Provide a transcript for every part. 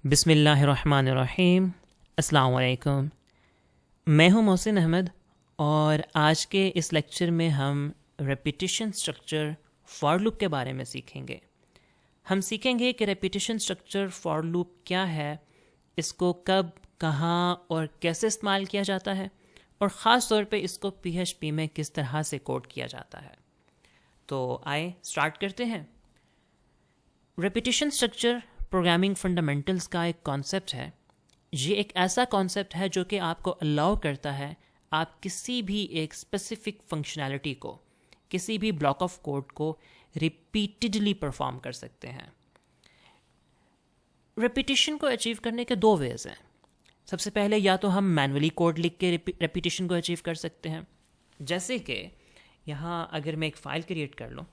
बिस्मिल्लाहिर्रहमानिर्रहीम। अस्सलाम वालेकुम। मैं हूं मोहसिन अहमद और आज के इस लेक्चर में हम रेपिटिशन स्ट्रक्चर फॉर लूप के बारे में सीखेंगे। हम सीखेंगे कि रेपिटिशन स्ट्रक्चर फॉर लूप क्या है, इसको कब, कहाँ और कैसे इस्तेमाल किया जाता है और ख़ास तौर पे इसको PHP में किस तरह से कोड किया जाता है। तो आए स्टार्ट करते हैं। रेपिटिशन स्ट्रक्चर प्रोग्रामिंग फंडामेंटल्स का एक कॉन्सेप्ट है। ये एक ऐसा कॉन्सेप्ट है जो कि आपको अलाउ करता है आप किसी भी एक स्पेसिफिक फंक्शनैलिटी को, किसी भी ब्लॉक ऑफ कोड को रिपीटेडली परफॉर्म कर सकते हैं। रेपिटिशन को अचीव करने के दो वेज हैं। सबसे पहले या तो हम मैनुअली कोड लिख के रेपिटिशन को अचीव कर सकते हैं, जैसे कि यहाँ अगर मैं एक फ़ाइल क्रिएट कर लूँ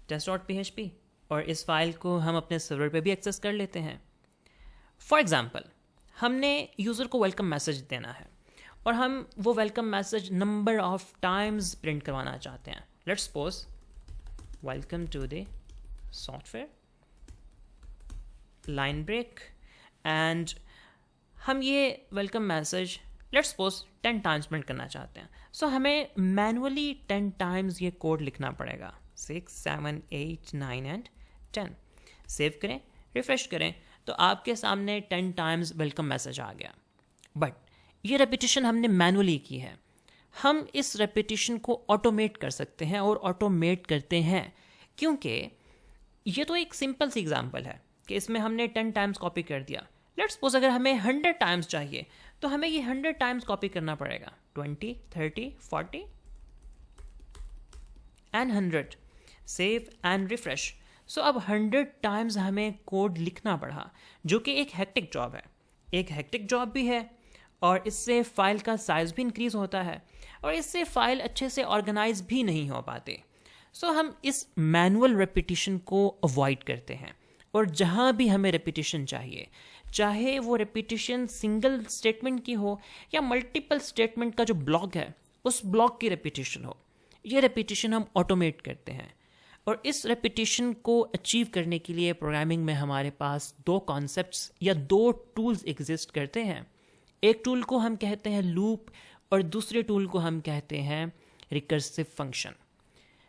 test.php और इस फाइल को हम अपने सर्वर पे भी एक्सेस कर लेते हैं। फॉर एग्जाम्पल, हमने यूज़र को वेलकम मैसेज देना है और हम वो welcome message number of times print करवाना चाहते हैं। Let's suppose welcome to the software, line break, and हम ये welcome message let's suppose 10 times print करना चाहते हैं। सो हमें मैनुअली 10 टाइम्स ये कोड लिखना पड़ेगा, 6, 7, 8, 9 एंड 10। सेव करें, रिफ्रेश करें तो आपके सामने 10 टाइम्स वेलकम मैसेज आ गया। बट ये रेपिटिशन हमने मैनुअली की है। हम इस रेपिटिशन को ऑटोमेट कर सकते हैं और ऑटोमेट करते हैं क्योंकि ये तो एक सिंपल सी एग्जांपल है कि इसमें हमने 10 टाइम्स कॉपी कर दिया। लेट्स सपोज अगर हमें 100 टाइम्स चाहिए तो हमें ये 100 टाइम्स कॉपी करना पड़ेगा, 20, 30, 40 and 100। Save and refresh. So अब 100 टाइम्स हमें कोड लिखना पड़ा, जो कि एक हेक्टिक जॉब है। एक हेक्टिक जॉब भी है और इससे फाइल का साइज भी इंक्रीज होता है और इससे फाइल अच्छे से ऑर्गेनाइज भी नहीं हो पाते। सो हम इस मैनुअल रेपिटिशन को अवॉइड करते हैं और जहाँ भी हमें रेपिटिशन चाहिए, चाहे वो रेपिटिशन सिंगल स्टेटमेंट की हो या मल्टीपल स्टेटमेंट का जो ब्लॉक है उस ब्लॉक की रेपिटिशन हो, ये रेपिटिशन हम ऑटोमेट करते हैं। और इस रेपिटिशन को अचीव करने के लिए प्रोग्रामिंग में हमारे पास दो कॉन्सेप्ट्स या दो टूल्स एग्जिस्ट करते हैं। एक टूल को हम कहते हैं लूप और दूसरे टूल को हम कहते हैं रिकर्सिव फंक्शन।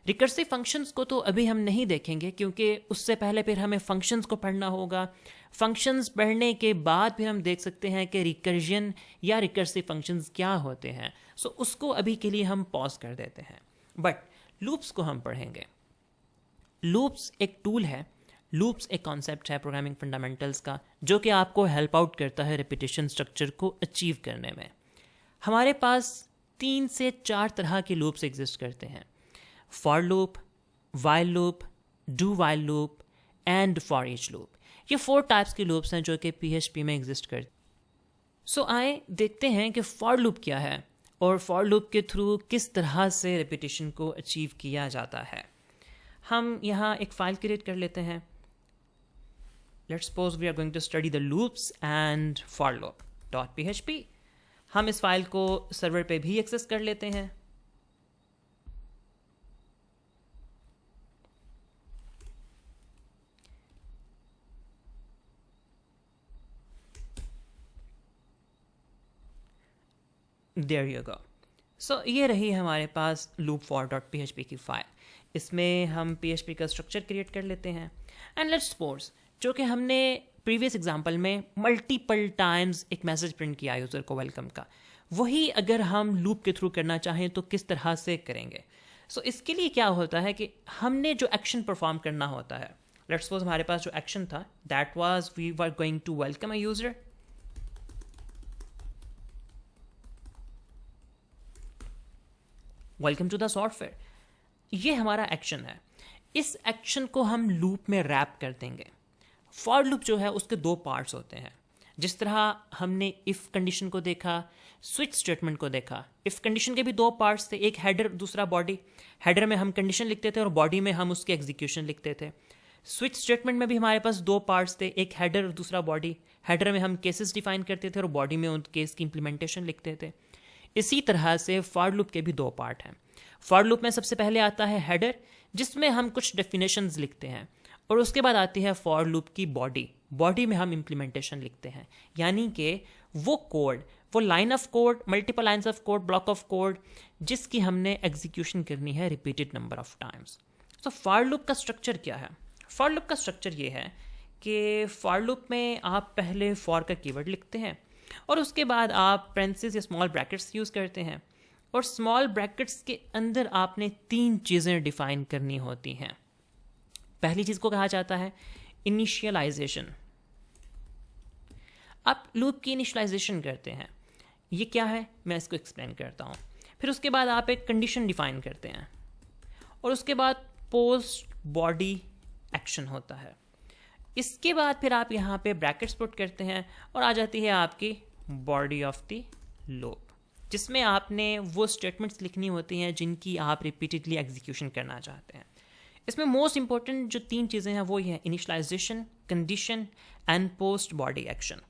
रिकर्सिव फंक्शंस को तो अभी हम नहीं देखेंगे क्योंकि उससे पहले फिर हमें फंक्शंस को पढ़ना होगा। फंक्शंस पढ़ने के बाद फिर हम देख सकते हैं कि रिकर्जन या रिकर्सिव फंक्शंस क्या होते हैं। सो उसको अभी के लिए हम पॉज कर देते हैं, बट लूप्स को हम पढ़ेंगे। लूप्स एक टूल है, लूप्स एक कॉन्सेप्ट है प्रोग्रामिंग फंडामेंटल्स का, जो कि आपको हेल्प आउट करता है रेपिटिशन स्ट्रक्चर को अचीव करने में। हमारे पास 3 से 4 तरह के लूप्स एग्जिस्ट करते हैं: for loop, while loop, do while loop and for each loop. ये 4 टाइप्स के लूप्स हैं जो कि PHP में एग्जिस्ट करते हैं। सो आए देखते हैं कि फॉर लूप क्या है और फॉर लूप के थ्रू किस तरह से रेपिटिशन को अचीव किया जाता है। हम यहाँ एक फाइल क्रिएट कर लेते हैं। Let's suppose we are going to study the loops and for loop dot PHP। हम इस फाइल को सर्वर पे भी एक्सेस कर लेते हैं। There you go. सो ये रही हमारे पास loop for डॉट PHP की फाइल। इसमें हम PHP का स्ट्रक्चर क्रिएट कर लेते हैं एंड लेट्स सपोज, जो कि हमने प्रीवियस एग्जांपल में मल्टीपल टाइम्स एक मैसेज प्रिंट किया यूज़र को वेलकम का, वही अगर हम लूप के थ्रू करना चाहें तो किस तरह से करेंगे। सो इसके लिए क्या होता है कि हमने जो एक्शन परफॉर्म करना होता है, लेट्स सपोज हमारे पास जो एक्शन था that was we were going to welcome a user. Welcome to the software, ये हमारा एक्शन है। इस एक्शन को हम लूप में रैप कर देंगे। फॉर लूप जो है उसके 2 पार्ट्स होते हैं। जिस तरह हमने इफ़ कंडीशन को देखा, स्विच स्टेटमेंट को देखा। इफ़ कंडीशन के भी 2 पार्ट्स थे, एक हेडर दूसरा बॉडी। हेडर में हम कंडीशन लिखते थे और बॉडी में हम उसके एग्जीक्यूशन लिखते थे। स्विच स्टेटमेंट में भी हमारे पास 2 पार्ट्स थे, एक हेडर और दूसरा बॉडी। हेडर में हम केसेस डिफाइन करते थे और बॉडी में उन केस की इंप्लीमेंटेशन लिखते थे। इसी तरह से फॉर लूप के भी 2 पार्ट हैं। फॉर लूप में सबसे पहले आता है हेडर, जिसमें हम कुछ डेफिनेशंस लिखते हैं और उसके बाद आती है फॉर लूप की बॉडी। बॉडी में हम इम्प्लीमेंटेशन लिखते हैं, यानी कि वो कोड, वो line of code, multiple lines of code, block of code जिसकी हमने एग्जीक्यूशन करनी है रिपीटेड नंबर ऑफ टाइम्स। तो फॉर लूप का स्ट्रक्चर क्या है? फॉर लूप का स्ट्रक्चर ये है कि फॉर लूप में आप पहले फॉर का कीवर्ड लिखते हैं और उसके बाद आप पेरेंथेसिस या स्मॉल ब्रैकेट्स यूज़ करते हैं, और स्मॉल ब्रैकेट्स के अंदर आपने 3 चीज़ें डिफाइन करनी होती हैं। पहली चीज़ को कहा जाता है इनिशियलाइजेशन। आप लूप की इनिशियलाइजेशन करते हैं, ये क्या है मैं इसको एक्सप्लेन करता हूँ। फिर उसके बाद आप एक कंडीशन डिफाइन करते हैं और उसके बाद पोस्ट बॉडी एक्शन होता है। इसके बाद फिर आप यहाँ पे ब्रैकेट्स पुट करते हैं और आ जाती है आपकी बॉडी ऑफ द लूप, जिसमें आपने वो स्टेटमेंट्स लिखनी होती हैं जिनकी आप रिपीटेडली एग्जीक्यूशन करना चाहते हैं। इसमें मोस्ट इंपॉर्टेंट जो 3 चीज़ें हैं वो ही हैं initialisation, condition and post body action.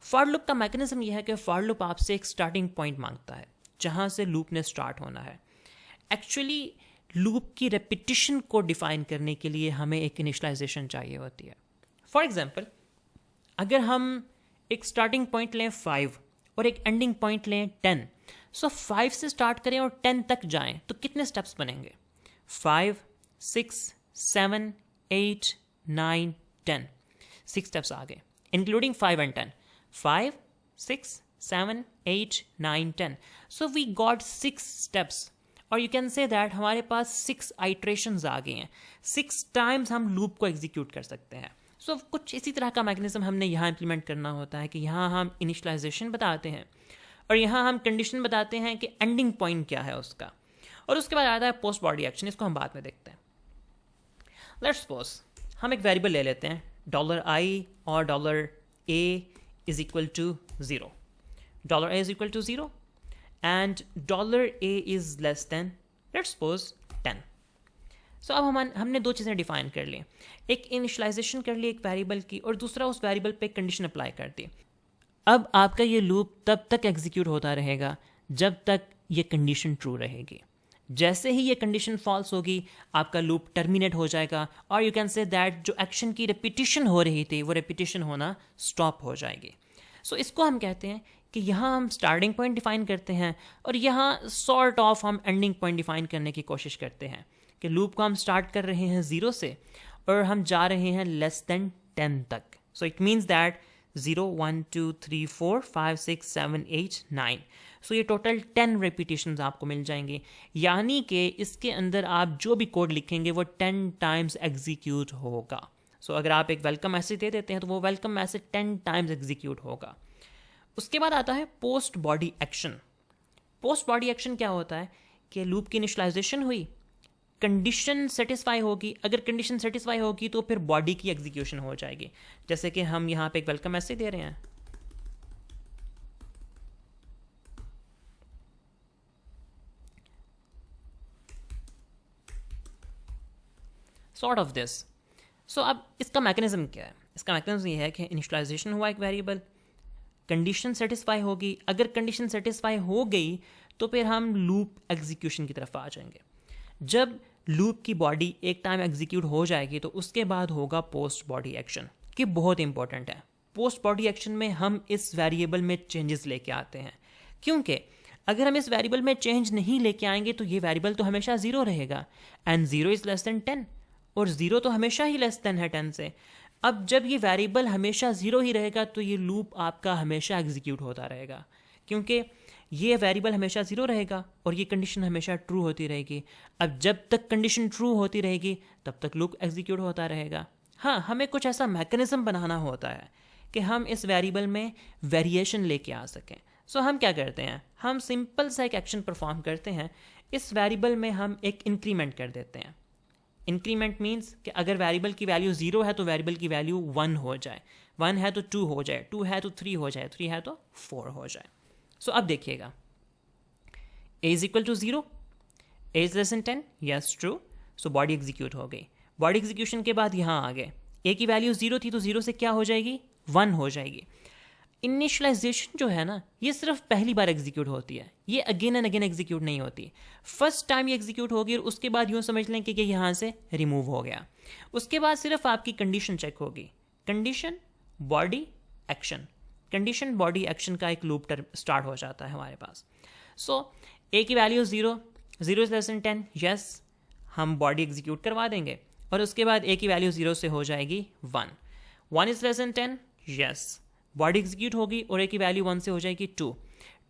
For loop का मैकेनिज्म यह है कि फॉर लूप आपसे एक स्टार्टिंग पॉइंट मांगता है जहाँ से लूप ने स्टार्ट होना है। एक्चुअली लूप की रेपिटिशन को डिफाइन करने के लिए हमें एक इनिशियलाइजेशन चाहिए होती है। फॉर एग्जाम्पल, अगर हम एक स्टार्टिंग पॉइंट लें 5 और एक एंडिंग पॉइंट लें 10, सो 5 से स्टार्ट करें और 10 तक जाएं तो कितने स्टेप्स बनेंगे? 5, 6, 7, 8, 9, 10, 6 स्टेप्स आ गए including 5 and 10। 5, 6, 7, 8, 9, 10, so we got 6 steps, और यू कैन से दैट हमारे पास 6 आइट्रेशंस आ गए हैं। 6 टाइम्स हम लूप को एग्जीक्यूट कर सकते हैं। सो कुछ इसी तरह का मैकेनिज्म हमने यहाँ इंप्लीमेंट करना होता है कि यहाँ हम इनिशियलाइजेशन बताते हैं और यहाँ हम कंडीशन बताते हैं कि एंडिंग पॉइंट क्या है उसका, और उसके बाद आता है पोस्ट बॉडी एक्शन। इसको हम बाद में देखते हैं। लेट्स सपोज हम एक वेरिएबल ले लेते हैं $i और $a is equal to 0. $a is equal to 0 and $a is less than, let's suppose, 10. सो अब हमने 2 चीज़ें डिफाइन कर ली, एक इनिशियलाइजेशन कर ली एक वेरिएबल की, और दूसरा उस वेरिएबल पे कंडीशन अप्लाई कर दी। अब आपका ये लूप तब तक एग्जीक्यूट होता रहेगा जब तक ये कंडीशन ट्रू रहेगी। जैसे ही ये कंडीशन फॉल्स होगी आपका लूप टर्मिनेट हो जाएगा, और यू कैन से दैट जो एक्शन की रिपीटिशन हो रही थी वो रिपीटिशन होना स्टॉप हो जाएगी। सो इसको हम कहते हैं कि यहाँ हम स्टार्टिंग पॉइंट डिफाइन करते हैं और यहाँ सॉर्ट ऑफ हम एंडिंग पॉइंट डिफाइन करने की कोशिश करते हैं कि लूप को हम स्टार्ट कर रहे हैं 0 से और हम जा रहे हैं लेस देन 10 तक। सो इट मीन्स दैट 0, 1, 2, 3, 4, 5, 6, 7, 8, 9, सो ये टोटल 10 रेपिटेशंस आपको मिल जाएंगे, यानी कि इसके अंदर आप जो भी कोड लिखेंगे वो 10 टाइम्स एग्जीक्यूट होगा। सो अगर आप एक वेलकम मैसेज दे देते हैं तो वो वेलकम मैसेज 10 टाइम्स एग्जीक्यूट होगा। उसके बाद आता है post body action. Post body action क्या होता है कि लूप की इनिशियलाइजेशन हुई, कंडीशन सेटिस्फाई होगी, अगर कंडीशन सेटिस्फाई होगी तो फिर बॉडी की एग्जीक्यूशन हो जाएगी। जैसे कि हम यहाँ पे एक वेलकम मैसेज दे रहे हैं, सॉर्ट ऑफ दिस। सो अब इसका मैकेनिज्म क्या है? इसका मैकेनिज्म ये है कि इनिशियलाइजेशन हुआ एक वेरिएबल, कंडीशन सेटिस्फाई होगी, अगर कंडीशन सेटिस्फाई हो गई तो फिर हम लूप एग्जीक्यूशन की तरफ आ जाएंगे। जब लूप की बॉडी एक टाइम एग्जीक्यूट हो जाएगी तो उसके बाद होगा पोस्ट बॉडी एक्शन, कि बहुत इंपॉर्टेंट है। पोस्ट बॉडी एक्शन में हम इस वेरिएबल में चेंजेस लेके आते हैं, क्योंकि अगर हम इस वेरिएबल में चेंज नहीं लेके आएंगे तो ये वेरिएबल तो हमेशा 0 रहेगा, एंड 0 इज़ लेस देन 10, और 0 तो हमेशा ही लेस देन है 10 से। अब जब ये वेरिएबल हमेशा 0 ही रहेगा तो ये लूप आपका हमेशा एग्जीक्यूट होता रहेगा, क्योंकि ये वेरिएबल हमेशा 0 रहेगा और ये कंडीशन हमेशा ट्रू होती रहेगी। अब जब तक कंडीशन ट्रू होती रहेगी तब तक लूप एग्जीक्यूट होता रहेगा। हाँ, हमें कुछ ऐसा मैकेनिज्म बनाना होता है कि हम इस वेरिएबल में वेरिएशन लेके आ सकें। सो हम क्या करते हैं, हम सिंपल सा एक एक्शन परफॉर्म करते हैं। इस वेरिएबल में हम एक इंक्रीमेंट कर देते हैं। इंक्रीमेंट मीन्स कि अगर वेरिएबल की वैल्यू 0 है तो वेरिएबल की वैल्यू 1 हो जाए, 1 है तो 2 हो जाए, 2 है तो 3 हो जाए, 3 है तो 4 हो जाए। सो अब देखिएगा, a is equal to 0, a is less than 10, yes true. So body execute हो गई। बॉडी एग्जीक्यूशन के बाद यहाँ आ गए, a की वैल्यू 0 थी तो 0 से क्या हो जाएगी, 1 हो जाएगी। इनिशियलाइजेशन जो है ना, ये सिर्फ पहली बार एग्जीक्यूट होती है, ये अगेन एंड अगेन एग्जीक्यूट नहीं होती। फर्स्ट टाइम ये एग्जीक्यूट होगी और उसके बाद यूँ समझ लें कि यहाँ से रिमूव हो गया। उसके बाद सिर्फ आपकी कंडीशन चेक होगी, condition body action, condition body action का एक लूप स्टार्ट हो जाता है हमारे पास। सो ए की value 0, 0 is less than 10, yes हम बॉडी एग्जीक्यूट करवा देंगे। और उसके बाद ए की वैल्यू 0 से हो जाएगी 1, 1 is less than 10, yes body execute होगी और ए की वैल्यू 1 से हो जाएगी 2,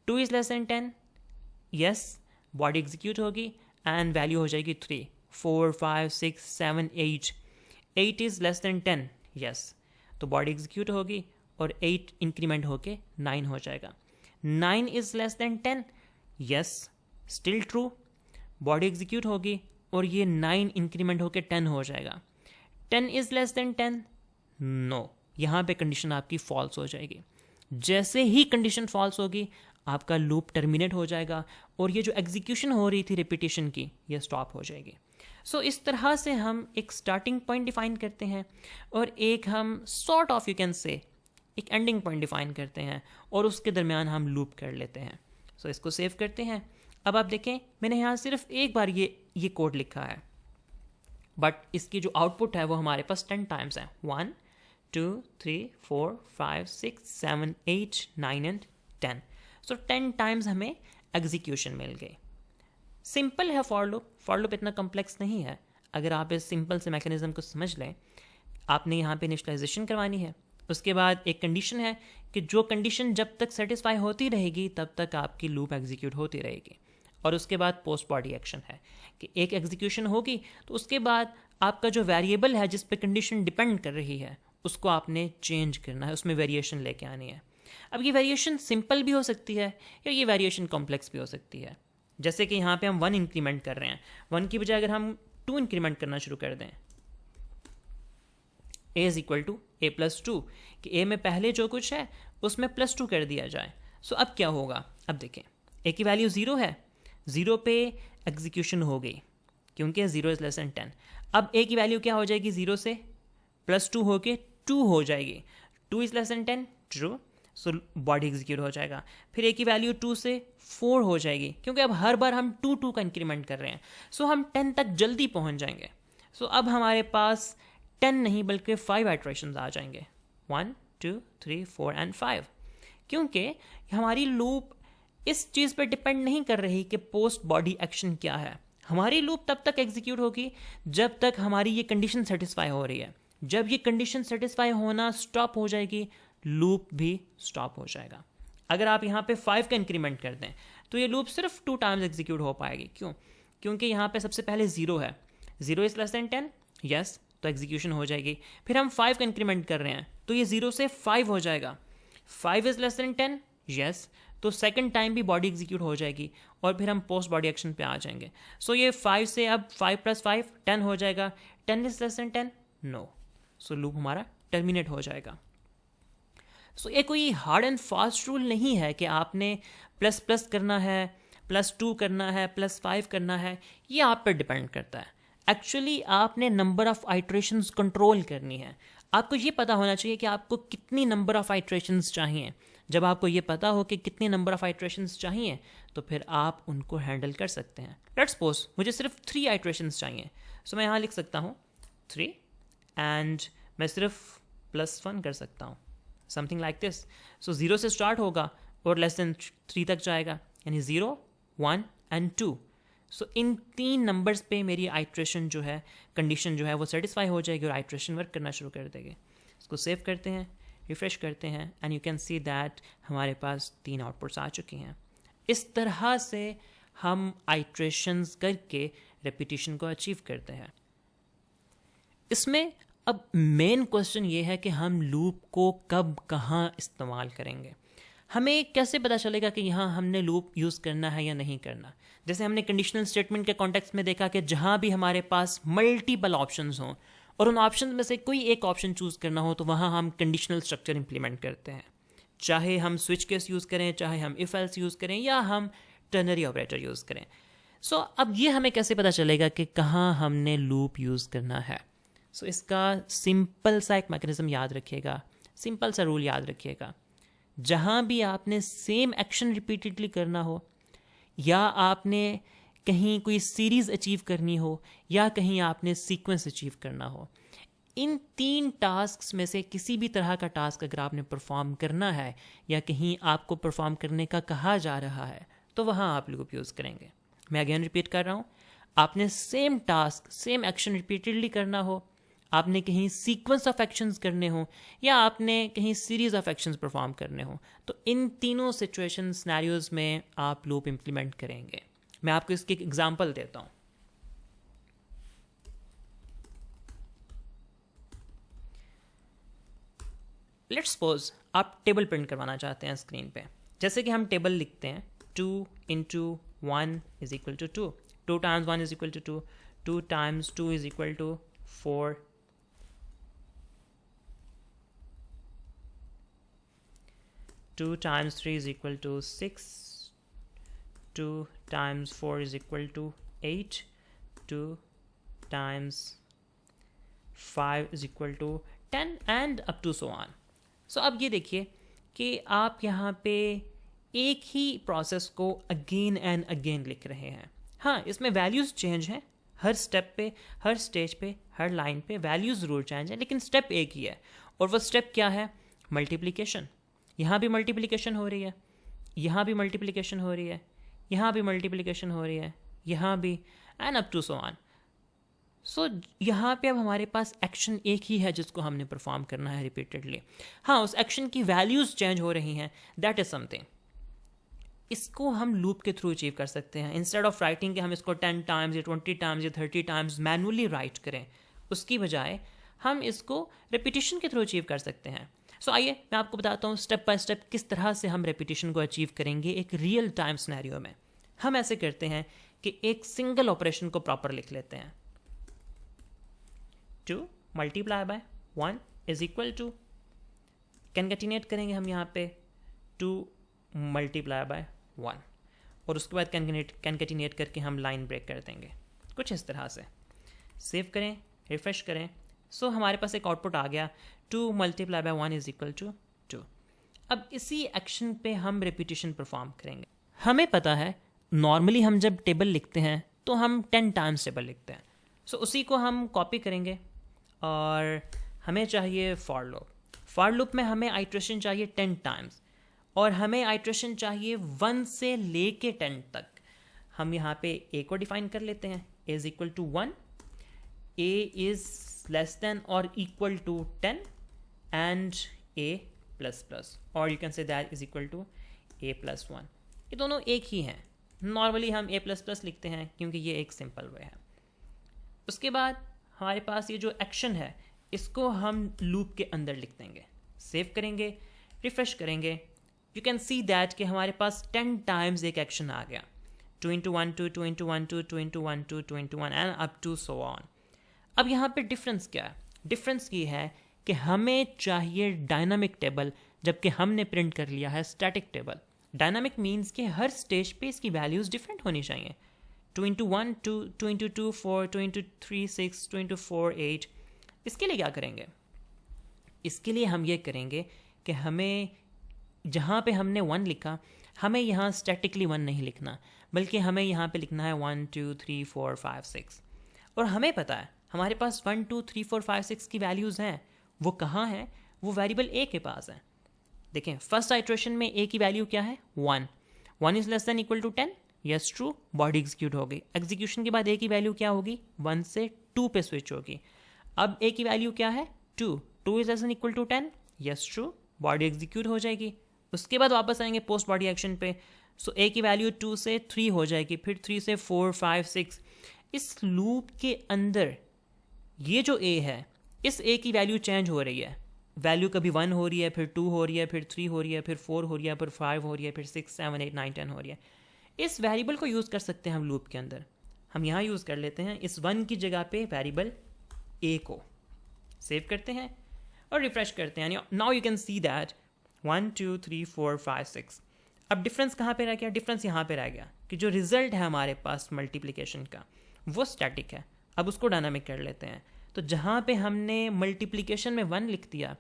2 is less than 10, yes body execute होगी एंड वैल्यू हो जाएगी 3, 4, 5, 6, 7, 8, 8 इज लेस देन 10, यस तो बॉडी एग्जीक्यूट होगी और 8 इंक्रीमेंट होके 9 हो जाएगा। 9 is less than 10, yes still true, body execute होगी और ये 9 इंक्रीमेंट होके 10 हो जाएगा। 10 इज लेस देन 10, नो, यहाँ पे कंडीशन आपकी फॉल्स हो जाएगी। जैसे ही कंडीशन फॉल्स होगी आपका लूप टर्मिनेट हो जाएगा और ये जो एग्जीक्यूशन हो रही थी रिपीटेशन की ये स्टॉप हो जाएगी। सो इस तरह से हम एक स्टार्टिंग पॉइंट डिफाइन करते हैं और एक हम सॉर्ट ऑफ यू कैन से एक एंडिंग पॉइंट डिफाइन करते हैं और उसके दरमियान हम लूप कर लेते हैं। सो इसको सेव करते हैं। अब आप देखें मैंने यहाँ सिर्फ एक बार ये कोड लिखा है, बट इसकी जो आउटपुट है वो हमारे पास 10 टाइम्स है, 1, 2, 3, 4, 5, 6, 7, 8, 9 एंड 10। सो 10 टाइम्स हमें एग्जीक्यूशन मिल गई। सिंपल है फॉर लूप इतना कॉम्प्लेक्स नहीं है। अगर आप इस सिंपल से मैकेनिज्म को समझ लें, आपने यहाँ पे इनिशियलाइजेशन करवानी है, उसके बाद एक कंडीशन है कि जो कंडीशन जब तक सेटिस्फाई होती रहेगी तब तक आपकी लूप एग्जीक्यूट होती रहेगी। और उसके बाद पोस्ट बॉडी एक्शन है कि एक एग्जीक्यूशन होगी तो उसके बाद आपका जो वेरिएबल है जिस पे कंडीशन डिपेंड कर रही है उसको आपने चेंज करना है, उसमें वेरिएशन लेके आनी है। अब ये वेरिएशन सिंपल भी हो सकती है या ये वेरिएशन कॉम्प्लेक्स भी हो सकती है। जैसे कि यहाँ पे हम 1 इंक्रीमेंट कर रहे हैं, 1 की बजाय अगर हम 2 इंक्रीमेंट करना शुरू कर दें, a is equal to a plus 2, कि a में पहले जो कुछ है उसमें +2 कर दिया जाए। सो अब क्या होगा, अब देखें a की वैल्यू 0 है, 0 पे एग्जीक्यूशन हो गई क्योंकि 0 इज लेस देन 10। अब a की वैल्यू क्या हो जाएगी, 0 से +2 होके 2 हो जाएगी, 2 is less than 10, true, so body execute हो जाएगा। फिर a की वैल्यू 2 से 4 हो जाएगी क्योंकि अब हर बार हम 2 का इंक्रीमेंट कर रहे हैं, सो हम 10 तक जल्दी पहुंच जाएंगे। सो अब हमारे पास 10 नहीं बल्कि 5 आइट्रेशंस आ जाएंगे, 1, 2, 3, 4 एंड 5, क्योंकि हमारी लूप इस चीज़ पर डिपेंड नहीं कर रही कि पोस्ट बॉडी एक्शन क्या है। हमारी लूप तब तक एग्जीक्यूट होगी जब तक हमारी ये कंडीशन सेटिस्फाई हो रही है। जब ये कंडीशन सेटिस्फाई होना स्टॉप हो जाएगी लूप भी स्टॉप हो जाएगा। अगर आप यहाँ पे 5 का इंक्रीमेंट कर दें तो ये लूप सिर्फ 2 टाइम्स एग्जीक्यूट हो पाएगी। क्यों? क्योंकि यहाँ पे सबसे पहले 0 है, 0 इज लेस देन 10, यस तो एग्जीक्यूशन हो जाएगी। फिर हम 5 का इंक्रीमेंट कर रहे हैं तो ये 0 से 5 हो जाएगा, 5 इज लेस देन 10, यस तो सेकंड टाइम भी बॉडी एग्जीक्यूट हो जाएगी और फिर हम पोस्ट बॉडी एक्शन पे आ जाएंगे। सो ये 5 से अब 5 + 5 10 हो जाएगा, 10 is less than 10, no, so loop हमारा टर्मिनेट हो जाएगा। सो ये कोई हार्ड एंड फास्ट रूल नहीं है कि आपने प्लस प्लस करना है, +2 करना है, +5 करना है, ये आप पर डिपेंड करता है। एक्चुअली आपने नंबर ऑफ आइट्रेशंस कंट्रोल करनी है। आपको ये पता होना चाहिए कि आपको कितनी नंबर ऑफ आइट्रेशंस चाहिए। जब आपको ये पता हो कि कितनी नंबर ऑफ आइट्रेशंस चाहिए तो फिर आप उनको हैंडल कर सकते हैं। लेट्स सपोज मुझे सिर्फ 3 आइट्रेशंस चाहिए, सो मैं यहाँ लिख सकता हूँ 3 एंड मैं सिर्फ +1 कर सकता हूँ, समथिंग लाइक दिस। सो 0 से स्टार्ट होगा और लेस देन 3 तक जाएगा, यानी 0, 1 एंड 2। सो इन 3 नंबर्स पे मेरी आइट्रेशन जो है, कंडीशन जो है वो सेटिस्फाई हो जाएगी और आइट्रेशन वर्क करना शुरू कर देगी। इसको सेव करते हैं, रिफ्रेश करते हैं and you can see that हमारे पास 3 आउटपुट्स आ चुकी हैं। इस तरह से हम आइट्रेशंस करके रेपिटेशन को अचीव करते हैं। इसमें अब मेन क्वेश्चन ये है कि हम लूप को कब कहाँ इस्तेमाल करेंगे। हमें कैसे पता चलेगा कि यहाँ हमने लूप यूज़ करना है या नहीं करना। जैसे हमने कंडीशनल स्टेटमेंट के कॉन्टेक्स्ट में देखा कि जहाँ भी हमारे पास मल्टीपल ऑप्शंस हों और उन ऑप्शंस में से कोई एक ऑप्शन चूज़ करना हो तो वहाँ हम कंडीशनल स्ट्रक्चर इंप्लीमेंट करते हैं, चाहे हम स्विच केस यूज़ करें, चाहे हम इफ एल्स यूज़ करें या हम टर्नरी ऑपरेटर यूज़ करें। सो अब ये हमें कैसे पता चलेगा कि कहाँ हमने लूप यूज़ करना है। सो इसका सिंपल सा एक मैकेनिज्म याद रखिएगा, सिंपल सा रूल याद रखिएगा। जहाँ भी आपने सेम एक्शन रिपीटेडली करना हो या आपने कहीं कोई सीरीज़ अचीव करनी हो या कहीं आपने सीक्वेंस अचीव करना हो। इन 3 टास्क्स में से किसी भी तरह का टास्क अगर आपने परफॉर्म करना है या कहीं आपको परफॉर्म करने का कहा जा रहा है तो वहाँ आप लूप यूज़ करेंगे। मैं अगेन रिपीट कर रहा हूँ, आपने same task same action repeatedly करना हो, आपने कहीं सीक्वेंस ऑफ एक्शंस करने हो या आपने कहीं सीरीज ऑफ एक्शंस परफॉर्म करने हो, तो इन तीनों सिचुएशन सिनेरियोज में आप लूप इम्प्लीमेंट करेंगे। मैं आपको इसकी एक एग्जांपल देता हूँ। लेट्स सपोज आप टेबल प्रिंट करवाना चाहते हैं स्क्रीन पे। जैसे कि हम टेबल लिखते हैं 2 into 1 is equal to 2, 2 times 1 is equal to 2, 2 times 2 is equal to 4, 2 times 3 is equal to 6, 2 times 4 is equal to 8, 2 times 5 is equal to 10 and up to so on. So अब ये देखिए कि आप यहाँ पे एक ही प्रोसेस को again and again लिख रहे हैं। हाँ, इसमें वैल्यूज़ चेंज हैं, हर स्टेप पे, हर स्टेज पे, हर लाइन पे वैल्यूज़ ज़रूर चेंज है, लेकिन स्टेप एक ही है। और वो स्टेप क्या है? मल्टीप्लिकेशन। यहाँ भी मल्टीप्लिकेशन हो रही है, यहाँ भी मल्टीप्लिकेशन हो रही है, यहाँ भी मल्टीप्लिकेशन हो रही है, यहाँ भी, and up to so on. So यहाँ पे अब हमारे पास एक्शन एक ही है जिसको हमने परफॉर्म करना है रिपीटेडली। हाँ, उस एक्शन की वैल्यूज़ चेंज हो रही हैं, दैट इज़ समथिंग। इसको हम लूप के थ्रू अचीव कर सकते हैं। इंस्टेड ऑफ राइटिंग कि हम इसको 10 टाइम्स या 20 टाइम्स या 30 टाइम्स मैनुअली राइट करें, उसकी बजाय हम इसको रेपिटेशन के थ्रू अचीव कर सकते हैं। सो आइए मैं आपको बताता हूँ स्टेप बाय स्टेप किस तरह से हम रेपिटेशन को अचीव करेंगे एक रियल टाइम सिनेरियो में। हम ऐसे करते हैं कि एक सिंगल ऑपरेशन को प्रॉपर लिख लेते हैं। 2 multiply by 1 is equal to, concatenate करेंगे हम यहाँ पे 2 मल्टीप्लाई बाय 1 और उसके बाद कैनकेटिनेट करके हम लाइन ब्रेक कर देंगे कुछ इस तरह से। सेव करें, रिफ्रेश करें। सो हमारे पास एक आउटपुट आ गया 2 multiply by 1 is equal to 2। अब इसी एक्शन पे हम रिपीटिशन परफॉर्म करेंगे। हमें पता है नॉर्मली हम जब टेबल लिखते हैं तो हम 10 टाइम्स टेबल लिखते हैं। सो उसी को हम कॉपी करेंगे और हमें चाहिए फॉर लूप। फॉर लूप में हमें आइट्रेशन चाहिए 10 टाइम्स और हमें आइट्रेशन चाहिए 1 से लेके 10 तक। हम यहाँ पे a को डिफाइन कर लेते हैं, a is equal to 1, a is less than और equal to 10 and a plus plus, और you can say that is equal to a plus 1। ये दोनों एक ही हैं। नॉर्मली हम a प्लस प्लस लिखते हैं क्योंकि ये एक सिंपल वे है। उसके बाद हमारे पास ये जो एक्शन है इसको हम लूप के अंदर लिख देंगे। सेव करेंगे, रिफ्रेश करेंगे, यू कैन सी दैट कि हमारे पास 10 टाइम्स एक एक्शन आ गया। 2 into 1 2, 2 into 1 2, 2 into 1 2, 2 into 1 and up to so on. अब यहाँ पे डिफरेंस क्या है? डिफरेंस ये है कि हमें चाहिए डायनामिक टेबल जबकि हमने प्रिंट कर लिया है स्टैटिक टेबल। डायनामिक मीन्स कि हर स्टेज पे इसकी वैल्यूज़ डिफरेंट होनी चाहिए। 2 into 1 2, 2 into 2 4, 2 into 3 6, 2 into 4 8। इसके लिए क्या करेंगे? इसके लिए हम ये करेंगे कि हमें जहाँ पे हमने 1 लिखा, हमें यहाँ स्टैटिकली 1 नहीं लिखना, बल्कि हमें यहाँ पे लिखना है 1 2 3 4 5 6। और हमें पता है हमारे पास 1 2 3 4 5 6 की वैल्यूज़ हैं। वो कहाँ हैं? वो वेरिएबल a के पास है। देखें, फर्स्ट आइट्रेशन में a की वैल्यू क्या है? 1। 1 is less than equal to 10, yes true, body execute हो गई। एग्जीक्यूशन के बाद a की वैल्यू क्या होगी? 1 से 2 पे स्विच होगी। अब a की वैल्यू क्या है? 2। 2 is less than equal to 10, yes true, body execute हो जाएगी। उसके बाद वापस आएंगे पोस्ट बॉडी एक्शन पे। सो a की वैल्यू 2 से 3 हो जाएगी, फिर 3 से 4 5 6। इस लूप के अंदर ये जो a है, इस a की वैल्यू चेंज हो रही है। वैल्यू कभी 1 हो रही है, फिर 2 हो रही है, फिर 3 हो रही है, फिर 4 हो रही है, फिर 5 हो रही है, फिर 6 7 8 9 10 हो रही है। इस वेरिएबल को यूज़ कर सकते हैं हम लूप के अंदर। हम यहाँ यूज़ कर लेते हैं इस 1 की जगह पे वेरिएबल a को। सेव करते हैं और रिफ्रेश करते हैं। Now you can see that 1 2 3 4 5 6। अब डिफरेंस कहाँ पे रह गया? डिफरेंस यहाँ पे रह गया कि जो रिजल्ट है हमारे पास मल्टीप्लिकेशन का वो स्टैटिक है। अब उसको डायनामिक कर लेते हैं। तो जहाँ पे हमने मल्टीप्लिकेशन में 1 लिख दिया,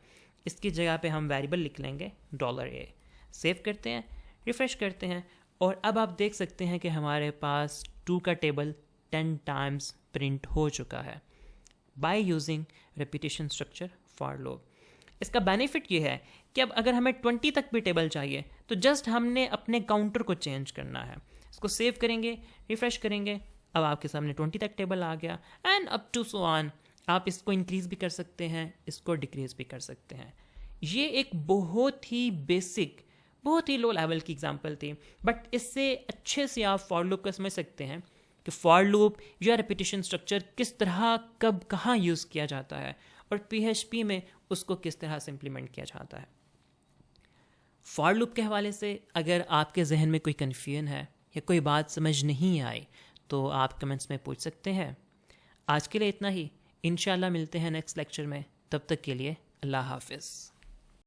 इसकी जगह पे हम वेरिएबल लिख लेंगे $a। सेव करते हैं, रिफ्रेश करते हैं और अब आप देख सकते हैं कि हमारे पास 2 का टेबल 10 टाइम्स प्रिंट हो चुका है by using repetition structure for loop. इसका बेनिफिट ये है कि अब अगर हमें 20 तक भी टेबल चाहिए तो जस्ट हमने अपने काउंटर को चेंज करना है। इसको सेव करेंगे, रिफ्रेश करेंगे, अब आपके सामने 20 तक टेबल आ गया and up to so on. आप इसको इंक्रीज भी कर सकते हैं, इसको डिक्रीज भी कर सकते हैं। ये एक बहुत ही बेसिक, बहुत ही लो लेवल की एग्जांपल थी, बट इससे अच्छे से आप फॉर लूप को समझ सकते हैं कि फॉर लूप या रेपिटेशन स्ट्रक्चर किस तरह कब कहाँ यूज़ किया जाता है और PHP में उसको किस तरह से इम्प्लीमेंट किया जाता है। फॉर लूप के हवाले से अगर आपके जहन में कोई कन्फ्यूजन है या कोई बात समझ नहीं आई तो आप कमेंट्स में पूछ सकते हैं। आज के लिए इतना ही, इंशाल्लाह मिलते हैं नेक्स्ट लेक्चर में। तब तक के लिए अल्लाह हाफिज़।